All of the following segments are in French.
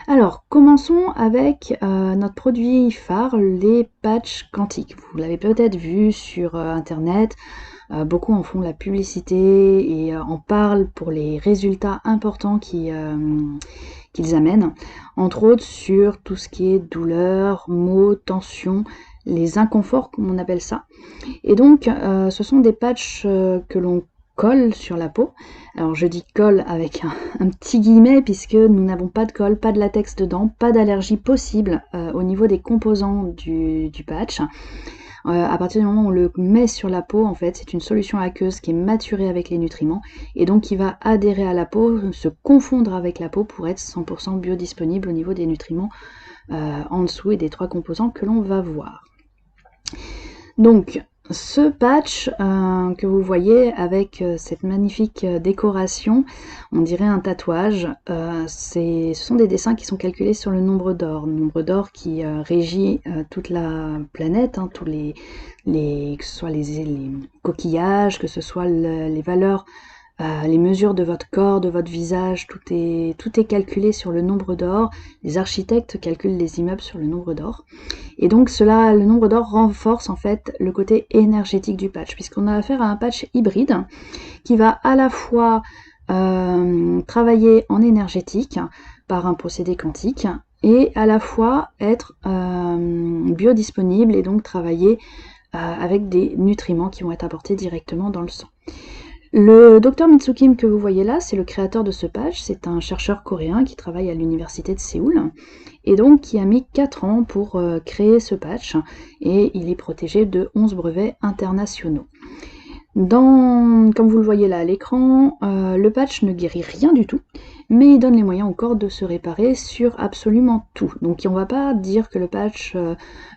Alors, commençons avec notre produit phare, les patchs quantiques. Vous l'avez peut-être vu sur internet, beaucoup en font la publicité et en parlent pour les résultats importants qu'ils amènent, entre autres sur tout ce qui est douleur, maux, tension, les inconforts comme on appelle ça. Et donc ce sont des patchs que l'on colle sur la peau. Alors je dis colle avec un petit guillemet puisque nous n'avons pas de colle, pas de latex dedans, pas d'allergie possible au niveau des composants du patch. À partir du moment où on le met sur la peau, en fait, c'est une solution aqueuse qui est maturée avec les nutriments et donc qui va adhérer à la peau, se confondre avec la peau pour être 100% biodisponible au niveau des nutriments en dessous et des 3 composants que l'on va voir. Donc, ce patch que vous voyez avec cette magnifique décoration, on dirait un tatouage, ce sont des dessins qui sont calculés sur le nombre d'or qui régit toute la planète, hein, tous que ce soit les coquillages, que ce soit les valeurs, les mesures de votre corps, de votre visage, tout est calculé sur le nombre d'or. Les architectes calculent les immeubles sur le nombre d'or. Et donc le nombre d'or renforce en fait le côté énergétique du patch, puisqu'on a affaire à un patch hybride qui va à la fois travailler en énergétique par un procédé quantique et à la fois être biodisponible et donc travailler avec des nutriments qui vont être apportés directement dans le sang. Le docteur Min Soo Kim que vous voyez là, c'est le créateur de ce patch, c'est un chercheur coréen qui travaille à l'université de Séoul et donc qui a mis 4 ans pour créer ce patch et il est protégé de 11 brevets internationaux. Comme vous le voyez là à l'écran, le patch ne guérit rien du tout, mais il donne les moyens au corps de se réparer sur absolument tout. Donc on ne va pas dire que le patch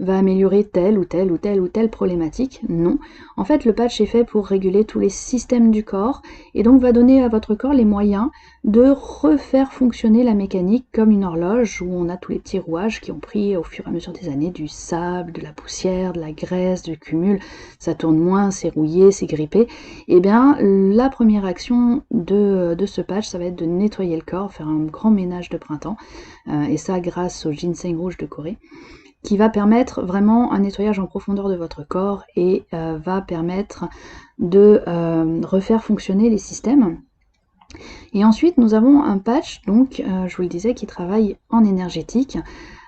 va améliorer telle ou telle ou telle ou telle problématique, non. En fait, le patch est fait pour réguler tous les systèmes du corps et donc va donner à votre corps les moyens de refaire fonctionner la mécanique comme une horloge où on a tous les petits rouages qui ont pris au fur et à mesure des années du sable, de la poussière, de la graisse, du cumul. Ça tourne moins, c'est rouillé, c'est grippé. Et bien la première action de ce patch, ça va être de nettoyer le corps, faire un grand ménage de printemps, et ça grâce au ginseng rouge de Corée, qui va permettre vraiment un nettoyage en profondeur de votre corps et va permettre de refaire fonctionner les systèmes. Et ensuite, nous avons un patch, donc, je vous le disais, qui travaille en énergétique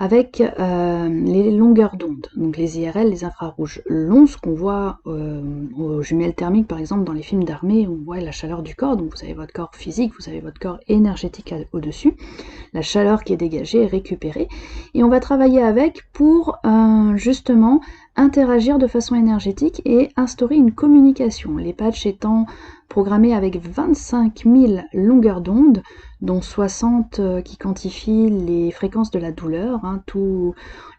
avec les longueurs d'onde, donc les IRL, les infrarouges longs, ce qu'on voit aux jumelles thermiques, par exemple, dans les films d'armée, où on voit la chaleur du corps, donc vous avez votre corps physique, vous avez votre corps énergétique au-dessus, la chaleur qui est dégagée est récupérée, et on va travailler avec pour justement interagir de façon énergétique et instaurer une communication. Les patchs étant programmés avec 25 000 longueurs d'onde, dont 60 qui quantifient les fréquences de la douleur. Hein,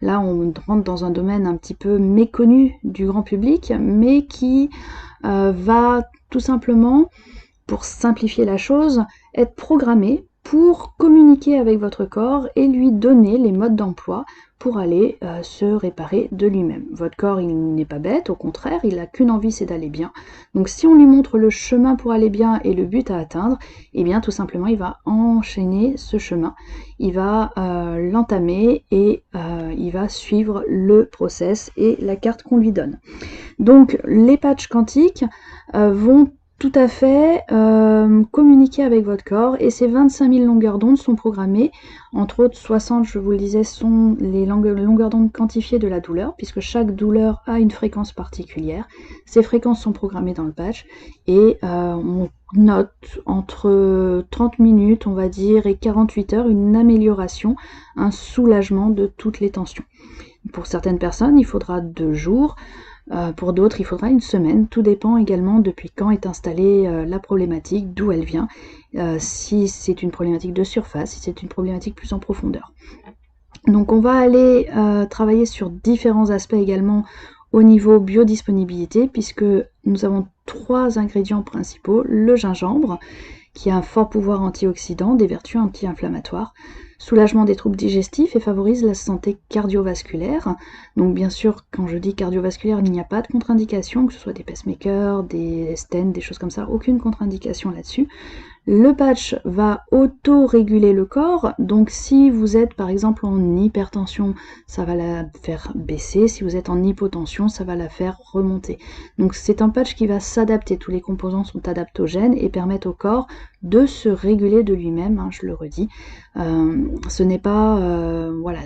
là, on rentre dans un domaine un petit peu méconnu du grand public, mais qui va tout simplement, pour simplifier la chose, être programmé pour communiquer avec votre corps et lui donner les modes d'emploi pour aller se réparer de lui-même. Votre corps, il n'est pas bête, au contraire, il n'a qu'une envie, c'est d'aller bien. Donc si on lui montre le chemin pour aller bien et le but à atteindre, eh bien tout simplement, il va enchaîner ce chemin, il va l'entamer et il va suivre le process et la carte qu'on lui donne. Donc les patchs quantiques vont tout à fait communiquer avec votre corps et ces 25 000 longueurs d'onde sont programmées, entre autres 60, je vous le disais, sont les longueurs d'onde quantifiées de la douleur, puisque chaque douleur a une fréquence particulière. Ces fréquences sont programmées dans le patch et on note entre 30 minutes, on va dire, et 48 heures, une amélioration, un soulagement de toutes les tensions. Pour certaines personnes, il faudra 2 jours. Pour d'autres, il faudra une semaine. Tout dépend également depuis quand est installée la problématique, d'où elle vient, si c'est une problématique de surface, si c'est une problématique plus en profondeur. Donc on va aller travailler sur différents aspects également au niveau biodisponibilité, puisque nous avons 3 ingrédients principaux. Le gingembre, qui a un fort pouvoir antioxydant, des vertus anti-inflammatoires, soulagement des troubles digestifs et favorise la santé cardiovasculaire. Donc bien sûr, quand je dis cardiovasculaire, il n'y a pas de contre-indication, que ce soit des pacemakers, des stents, des choses comme ça, aucune contre-indication là-dessus. Le patch va auto-réguler le corps, donc si vous êtes par exemple en hypertension, ça va la faire baisser, si vous êtes en hypotension, ça va la faire remonter. Donc c'est un patch qui va s'adapter, tous les composants sont adaptogènes et permettent au corps de se réguler de lui-même, hein, je le redis. Ce n'est pas, voilà,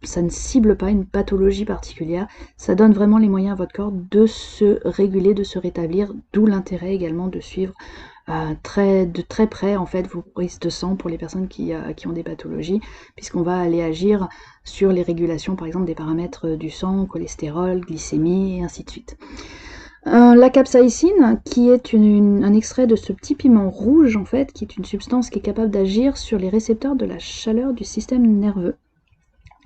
ça ne cible pas une pathologie particulière, ça donne vraiment les moyens à votre corps de se réguler, de se rétablir, d'où l'intérêt également de suivre de très près en fait vos prises de sang pour les personnes qui ont des pathologies, puisqu'on va aller agir sur les régulations par exemple des paramètres du sang, cholestérol, glycémie et ainsi de suite. La capsaïcine, qui est un extrait de ce petit piment rouge en fait, qui est une substance qui est capable d'agir sur les récepteurs de la chaleur du système nerveux,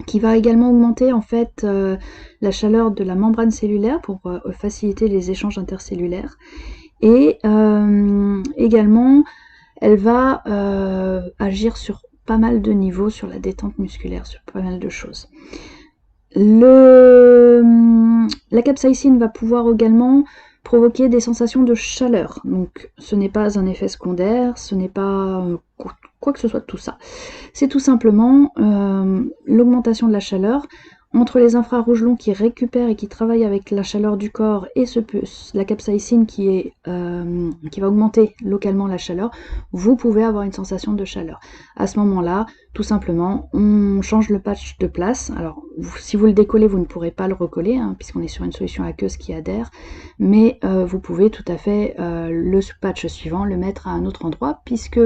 qui va également augmenter en fait la chaleur de la membrane cellulaire pour faciliter les échanges intercellulaires. Et également, elle va agir sur pas mal de niveaux, sur la détente musculaire, sur pas mal de choses. La capsaïcine va pouvoir également provoquer des sensations de chaleur. Donc ce n'est pas un effet secondaire, ce n'est pas quoi que ce soit de tout ça. C'est tout simplement l'augmentation de la chaleur entre les infrarouges longs qui récupèrent et qui travaillent avec la chaleur du corps et la capsaïcine qui va augmenter localement la chaleur, vous pouvez avoir une sensation de chaleur. À ce moment-là, tout simplement, on change le patch de place. Alors, si vous le décollez, vous ne pourrez pas le recoller, hein, puisqu'on est sur une solution aqueuse qui adhère, mais vous pouvez tout à fait le patch suivant le mettre à un autre endroit, puisque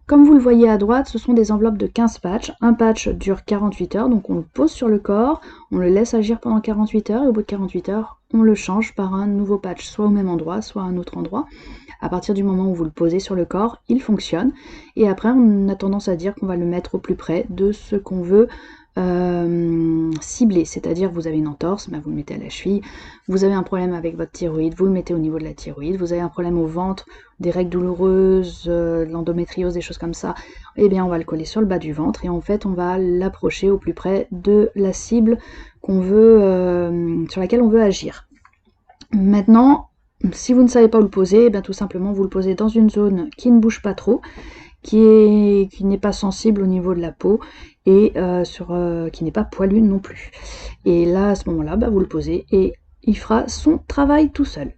comme vous le voyez à droite, ce sont des enveloppes de 15 patchs. Un patch dure 48 heures, donc on le pose sur le corps, on le laisse agir pendant 48 heures, et au bout de 48 heures, on le change par un nouveau patch, soit au même endroit, soit à un autre endroit. À partir du moment où vous le posez sur le corps, il fonctionne. Et après, on a tendance à dire qu'on va le mettre au plus près de ce qu'on veut cibler, c'est-à-dire vous avez une entorse, vous le mettez à la cheville, vous avez un problème avec votre thyroïde, vous le mettez au niveau de la thyroïde, vous avez un problème au ventre, des règles douloureuses, de l'endométriose, des choses comme ça, et bien on va le coller sur le bas du ventre et en fait on va l'approcher au plus près de la cible qu'on veut, sur laquelle on veut agir. Maintenant, si vous ne savez pas où le poser, bien tout simplement vous le posez dans une zone qui ne bouge pas trop, qui n'est pas sensible au niveau de la peau et qui n'est pas poilu non plus. Et là, à ce moment-là, vous le posez et il fera son travail tout seul.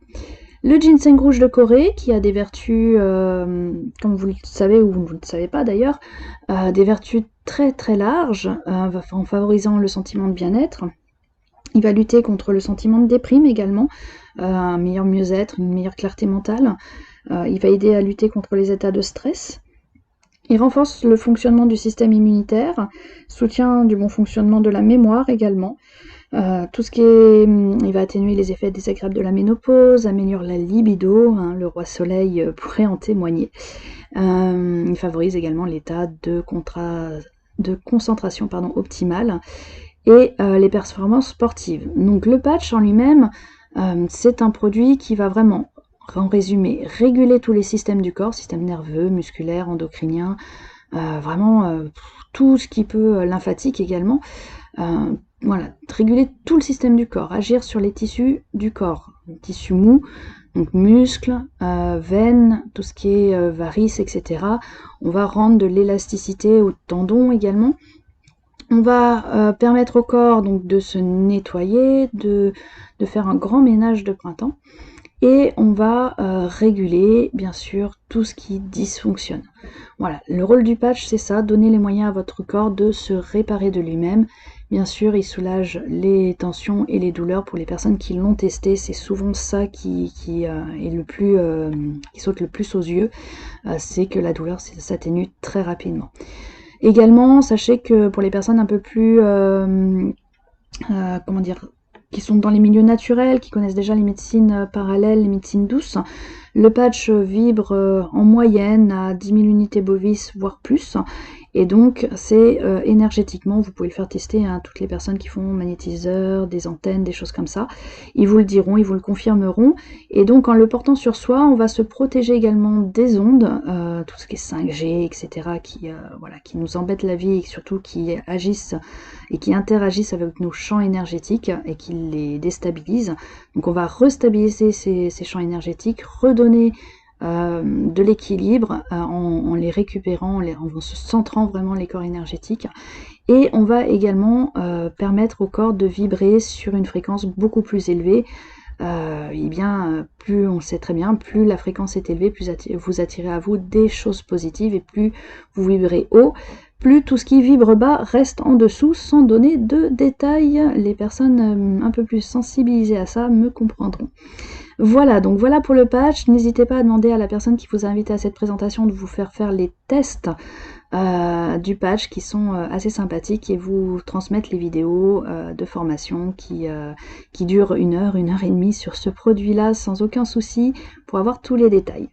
Le ginseng rouge de Corée, qui a des vertus, comme vous le savez ou vous ne le savez pas d'ailleurs, des vertus très très larges, en favorisant le sentiment de bien-être. Il va lutter contre le sentiment de déprime également, un meilleur mieux-être, une meilleure clarté mentale. Il va aider à lutter contre les états de stress. Il renforce le fonctionnement du système immunitaire, soutient du bon fonctionnement de la mémoire également. Tout ce qui est, il va atténuer les effets désagréables de la ménopause, améliore la libido, hein, le roi soleil pourrait en témoigner. Il favorise également l'état de concentration optimale et les performances sportives. Donc le patch en lui-même, c'est un produit qui va vraiment, en résumé, réguler tous les systèmes du corps, système nerveux, musculaire, endocrinien, vraiment tout ce qui peut, lymphatique également, voilà, réguler tout le système du corps, agir sur les tissus du corps, les tissus mous, donc muscles, veines, tout ce qui est varices, etc. On va rendre de l'élasticité aux tendons également. On va permettre au corps donc de se nettoyer, de faire un grand ménage de printemps. Et on va réguler, bien sûr, tout ce qui dysfonctionne. Voilà, le rôle du patch, c'est ça, donner les moyens à votre corps de se réparer de lui-même. Bien sûr, il soulage les tensions et les douleurs pour les personnes qui l'ont testé. C'est souvent ça qui est le plus, qui saute le plus aux yeux, c'est que la douleur s'atténue très rapidement. Également, sachez que pour les personnes un peu plus, qui sont dans les milieux naturels, qui connaissent déjà les médecines parallèles, les médecines douces, le patch vibre en moyenne à 10 000 unités bovis, voire plus. Et donc, c'est énergétiquement, vous pouvez le faire tester à toutes les personnes qui font magnétiseurs, des antennes, des choses comme ça. Ils vous le diront, ils vous le confirmeront. Et donc, en le portant sur soi, on va se protéger également des ondes, tout ce qui est 5G, etc., qui nous embêtent la vie et surtout qui agissent et qui interagissent avec nos champs énergétiques et qui les déstabilisent. Donc, on va restabiliser ces champs énergétiques, redonner de l'équilibre en les récupérant, en se centrant vraiment les corps énergétiques. Et on va également permettre au corps de vibrer sur une fréquence beaucoup plus élevée. Et bien, plus on sait très bien, plus la fréquence est élevée, plus vous attirez à vous des choses positives, et plus vous vibrez haut, plus tout ce qui vibre bas reste en dessous, sans donner de détails. Les personnes un peu plus sensibilisées à ça me comprendront. Voilà, donc voilà pour le patch. N'hésitez pas à demander à la personne qui vous a invité à cette présentation de vous faire les tests du patch qui sont assez sympathiques, et vous transmettre les vidéos de formation qui durent 1 heure, 1 heure et demie sur ce produit-là sans aucun souci pour avoir tous les détails.